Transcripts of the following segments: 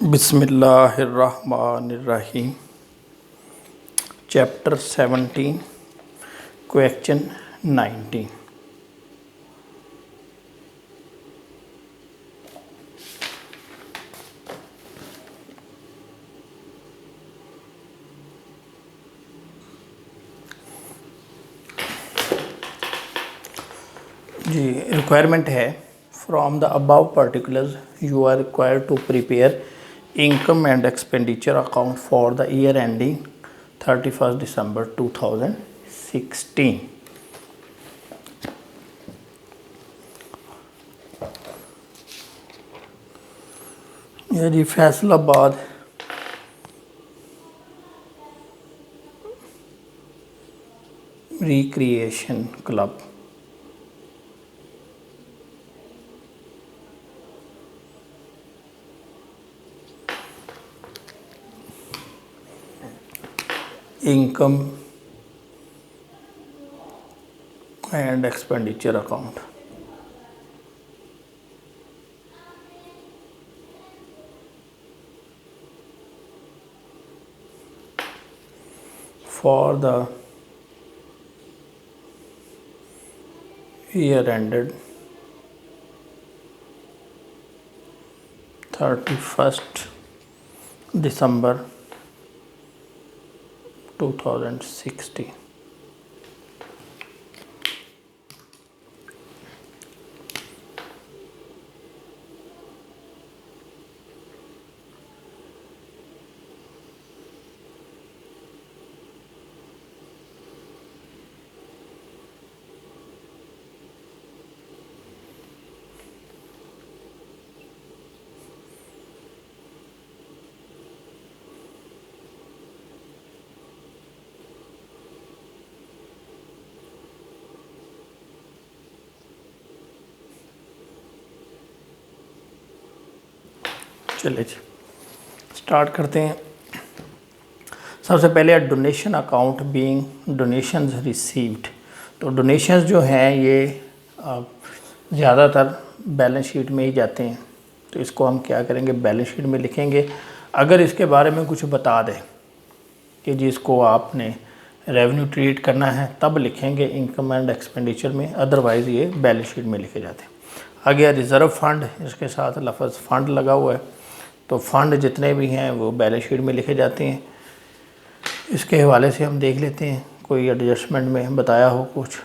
बिस्मिल्लाहिर्रहमानिर्रहीम। Chapter 17 question 19। जी requirement है from the above particulars you are required to prepare income and expenditure account for the year ending 31 December 2016। ये जी Faisalabad recreation club. Income and expenditure account for the year ended 31st December 2016। चलिए जी start करते हैं। सबसे पहले donation account being donations received. तो donations जो हैं ये ज़्यादातर बैलेंस शीट में ही जाते हैं, तो इसको हम क्या करेंगे, बैलेंस शीट में लिखेंगे। अगर इसके बारे में कुछ बता दें कि जिसको आपने रेवेन्यू ट्रीट करना है तब लिखेंगे इनकम एंड एक्सपेंडिचर में, अदरवाइज़ ये बैलेंस शीट में लिखे जाते हैं। आगे रिज़र्व फंड, इसके साथ लफ्ज़ फ़ंड लगा हुआ है, तो फ़ंड जितने भी हैं वो बैलेंस शीट में लिखे जाते हैं। इसके हवाले से हम देख लेते हैं कोई एडजस्टमेंट में बताया हो कुछ,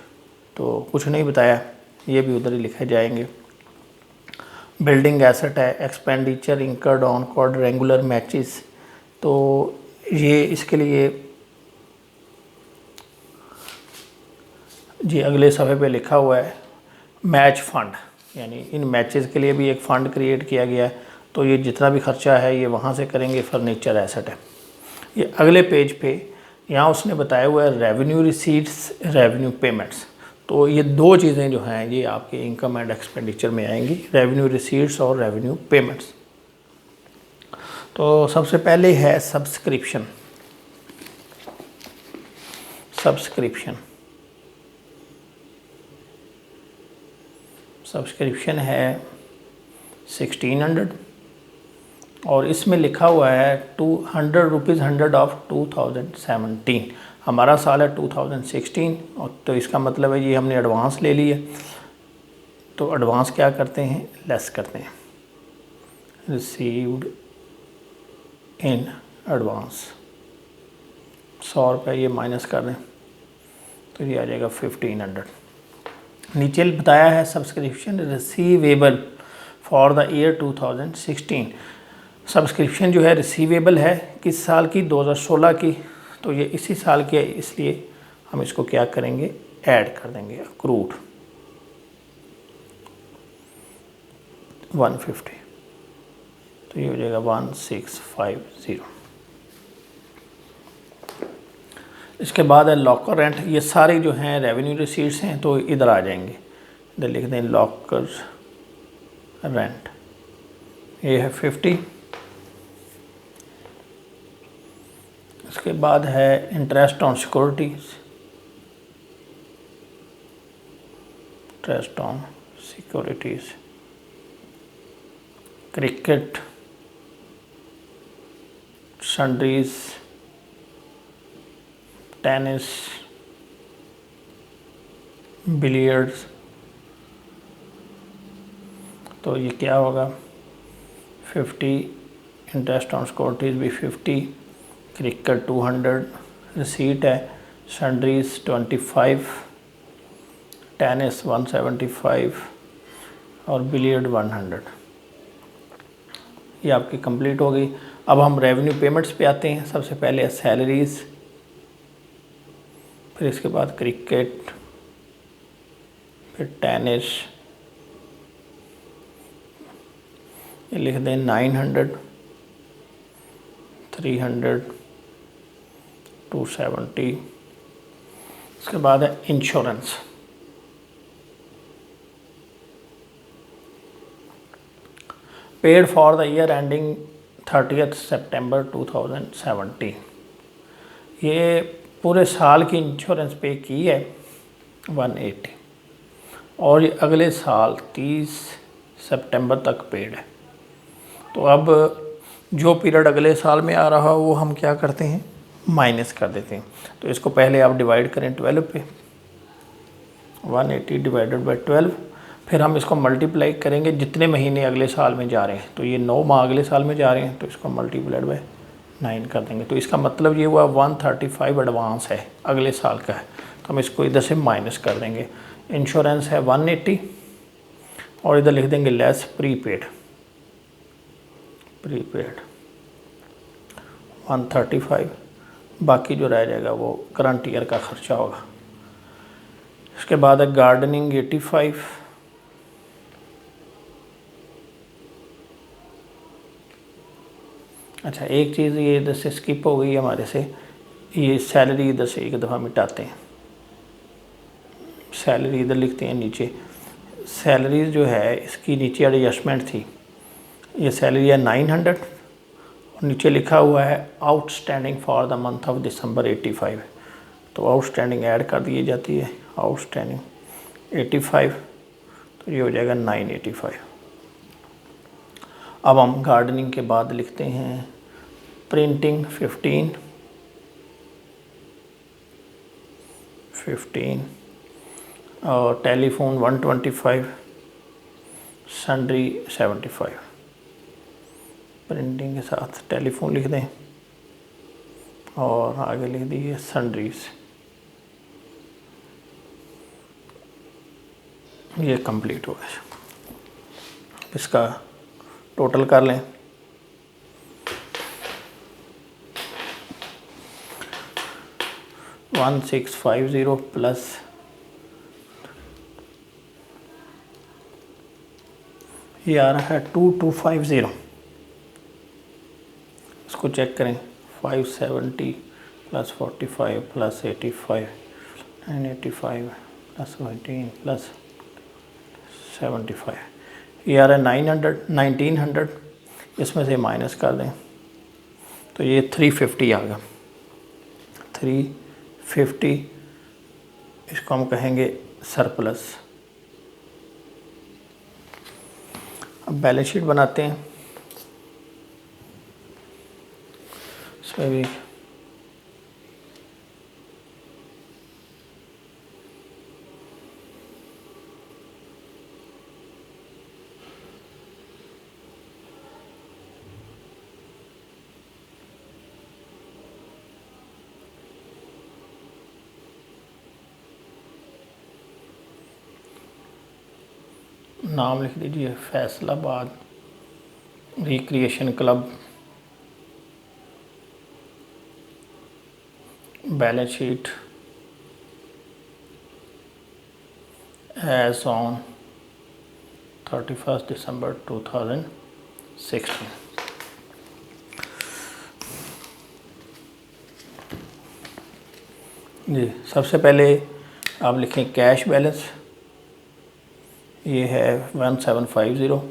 तो कुछ नहीं बताया, ये भी उधर ही लिखे जाएंगे। बिल्डिंग एसेट है, expenditure incurred on quadrangular matches, तो ये इसके लिए जी अगले सफ़े पे लिखा हुआ है मैच फ़ंड, यानी इन मैचेस के लिए भी एक फ़ंड क्रिएट किया गया है, तो ये जितना भी खर्चा है ये वहाँ से करेंगे। फर्नीचर एसेट है। ये अगले पेज पे यहाँ उसने बताया हुआ है रेवेन्यू रिसीट्स, रेवेन्यू पेमेंट्स, तो ये दो चीज़ें जो हैं ये आपके इनकम एंड एक्सपेंडिचर में आएंगी, रेवेन्यू रिसीट्स और रेवेन्यू पेमेंट्स। तो सबसे पहले है सब्सक्रिप्शन। सब्सक्रिप्शन है 1600 और इसमें लिखा हुआ है 200 रुपीज़ 100 ऑफ 2017। हमारा साल है 2016 और तो इसका मतलब है ये हमने एडवांस ले लिया, तो एडवांस क्या करते हैं, लेस करते हैं, रिसीव्ड इन एडवांस। 100 रुपये ये माइनस कर दें तो ये आ जाएगा 1500। नीचे बताया है subscription receivable for the year 2016। Subscription जो है रिसीवेबल है किस साल की, 2016 की, तो ये इसी साल की है, इसलिए हम इसको क्या करेंगे, ऐड कर देंगे अक्रूड 150, तो ये हो जाएगा 1650। इसके बाद है लॉकर रेंट। ये सारे जो हैं रेवेन्यू रिसीट्स हैं, तो इधर आ जाएंगे, इधर लिख दें लॉकर रेंट, ये है 50। इसके बाद है interest on securities, interest on securities, cricket sundries, tennis, billiards, तो ये क्या होगा 50, इंटरेस्ट ऑन सिक्योरिटीज भी 50, क्रिकेट 200, रिसीट है सन्ड्रीज 25, टेनिस 175 और बिलियर्ड 100। ये आपकी कंप्लीट हो गई। अब हम रेवेन्यू पेमेंट्स पे आते हैं। सबसे पहले सैलरीज़, फिर इसके बाद क्रिकेट, फिर टेनिस, ये लिख दें 900, 300, 270। इसके बाद है insurance, paid for the year ending 30 सितंबर 2017। ये पूरे साल की इंश्योरेंस पे की है 180 और ये अगले साल 30 सितंबर तक पेड है। तो अब जो पीरियड अगले साल में आ रहा हो वो हम क्या करते हैं, माइनस कर देते हैं। तो इसको पहले आप डिवाइड करें 12 पे, 180 डिवाइडेड बाई 12, फिर हम इसको मल्टीप्लाई करेंगे जितने महीने अगले साल में जा रहे हैं। तो ये 9 माह अगले साल में जा रहे हैं, तो इसको मल्टीप्लाइड बाई 9 कर देंगे। तो इसका मतलब ये हुआ 135 एडवांस है, अगले साल का है, तो हम इसको इधर से माइनस कर देंगे। इंश्योरेंस है 180 और इधर लिख देंगे लेस प्रीपेड, 135, बाकी जो रह जाएगा वो करंट ईयर का खर्चा होगा। इसके बाद है गार्डनिंग 85, अच्छा एक चीज़ ये इधर से स्किप हो गई हमारे से, ये सैलरी इधर से एक दफ़ा मिटाते हैं, सैलरी इधर लिखते हैं नीचे। सैलरी जो है इसकी नीचे एडजस्टमेंट थी, ये सैलरी है 900 और नीचे लिखा हुआ है outstanding for the month of December 85, तो आउटस्टैंडिंग ऐड कर दी जाती है, आउटस्टैंडिंग 85, तो ये हो जाएगा 985। अब हम गार्डनिंग के बाद लिखते हैं प्रिंटिंग 15 और टेलीफोन 125, सन्ड्री 75। प्रिंटिंग के साथ टेलीफोन लिख दें और आगे लिख दीजिए सन्ड्रीज। ये कंप्लीट हो गया। इसका टोटल कर लें, $1650 प्लस ये आ रहा है 2250। इसको चेक करें, 570 प्लस 45 प्लस 85, 985 प्लस 18 प्लस 75, ये आ रहा है 1900। इसमें से माइनस कर दें तो ये 350 आ गया, 350। इसको हम कहेंगे सरप्लस। अब बैलेंस शीट बनाते हैं। इसमें भी नाम लिख दीजिए Faisalabad recreation club. Balance sheet as on 31 December 2016। जी सबसे पहले आप लिखें कैश बैलेंस, ये है 1750।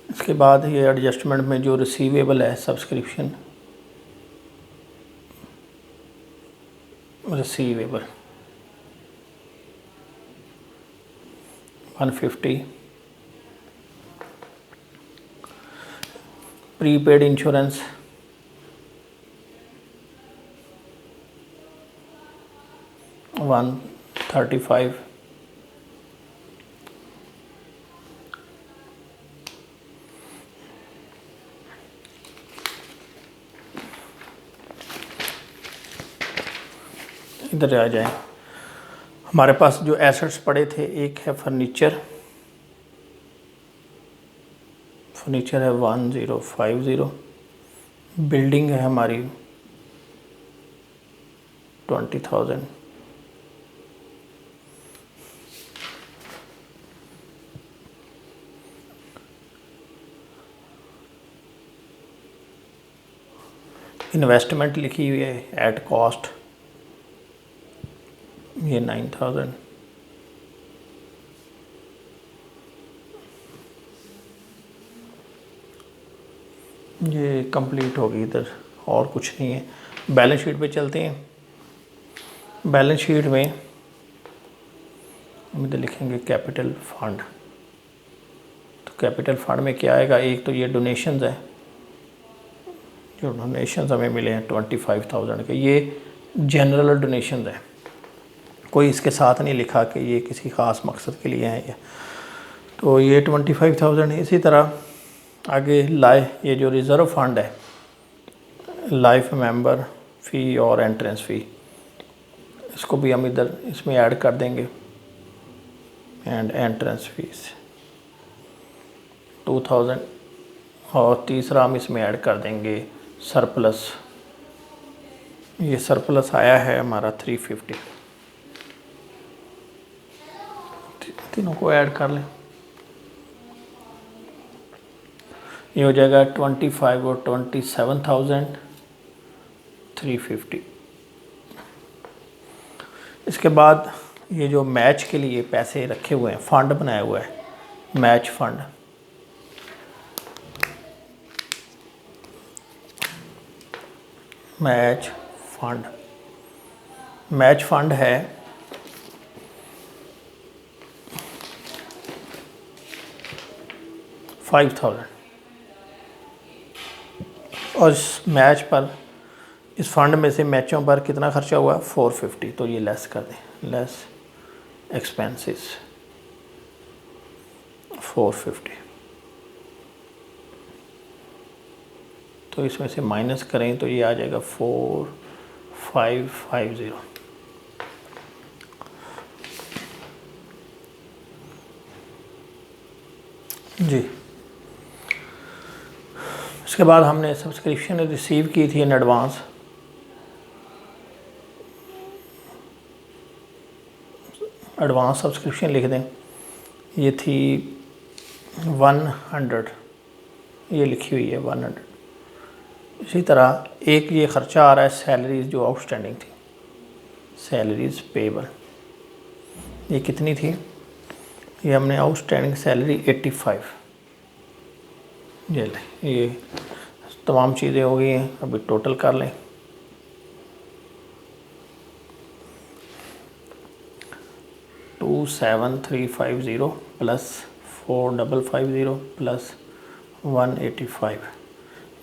इसके बाद ये एडजस्टमेंट में जो रिसीवेबल है सब्सक्रिप्शन रिसीवेबल 150। प्रीपेड इंश्योरेंस, $135, इधर आ जाए। हमारे पास जो एसेट्स पड़े थे, एक है फर्नीचर है 1050, बिल्डिंग है हमारी 20,000, इन्वेस्टमेंट लिखी हुई है एट कॉस्ट, ये 9,000, ये कंप्लीट होगी इधर, और कुछ नहीं है। बैलेंस शीट पे चलते हैं। बैलेंस शीट में हम इधर लिखेंगे कैपिटल फंड। तो कैपिटल फंड में क्या आएगा, एक तो ये डोनेशंस है, जो डोनेशंस हमें मिले हैं 25,000 के, ये जनरल डोनेशंस है, कोई इसके साथ नहीं लिखा कि ये किसी ख़ास मकसद के लिए हैं। तो ये 25,000 है। इसी तरह आगे ये जो रिज़र्व फंड है, लाइफ मेंबर फ़ी और एंट्रेंस फ़ी, इसको भी हम इधर इसमें ऐड कर देंगे, एंड एंट्रेंस फीस 2000, और तीसरा हम इसमें ऐड कर देंगे सरप्लस। ये सरप्लस आया है हमारा 350, तीनों को ऐड कर लें, ये हो जाएगा 25 और 27,350। इसके बाद ये जो मैच के लिए पैसे रखे हुए हैं, फंड बनाया हुआ है, मैच फंड, मैच फंड है 5,000, और इस मैच पर, इस फंड में से मैचों पर कितना खर्चा हुआ, 450, तो ये लेस कर दें, लेस एक्सपेंसेस 450, तो इसमें से माइनस करें तो ये आ जाएगा 4550। जी, इसके बाद हमने सब्सक्रिप्शन रिसीव की थी इन एडवांस, सब्सक्रिप्शन लिख दें, ये थी 100, ये लिखी हुई है 100। इसी तरह एक ये ख़र्चा आ रहा है सैलरीज़ जो आउटस्टैंडिंग थी, सैलरीज़ पेबल, ये कितनी थी, ये हमने आउटस्टैंडिंग सैलरी 85, ये तमाम चीज़ें हो गई हैं। अभी टोटल कर लें, $27,350 प्लस 4,550 प्लस 185,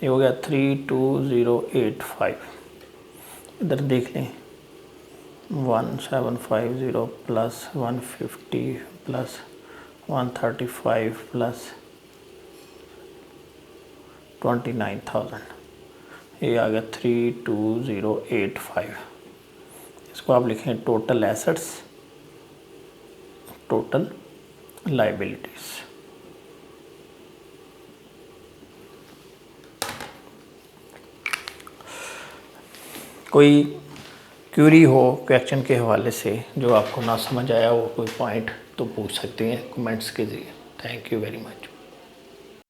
ये हो गया 32,085। इधर देख लें, 1,750 प्लस 150 प्लस 135 प्लस 29,000, ये आ गया 32,085। इसको आप लिखें टोटल एसेट्स, टोटल लाइबिलिटीज़। कोई क्यूरी हो क्वेश्चन के हवाले से, जो आपको ना समझ आया हो कोई पॉइंट, तो पूछ सकते हैं कमेंट्स के ज़रिए। Thank you very much.